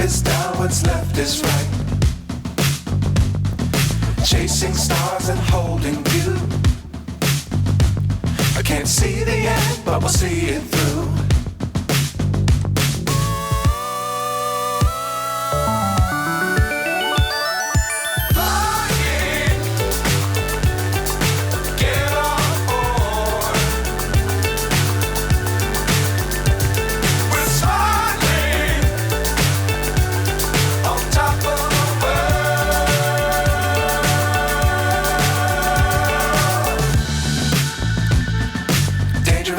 is down, what's left is right. Chasing stars and holding you. I can't see the end, but we'll see it through.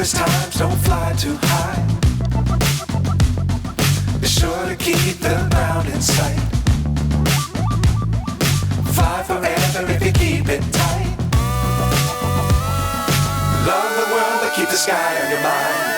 Times don't fly too high. Be sure to keep the ground in sight. Fly forever if you keep it tight. Love the world, but keep the sky on your mind.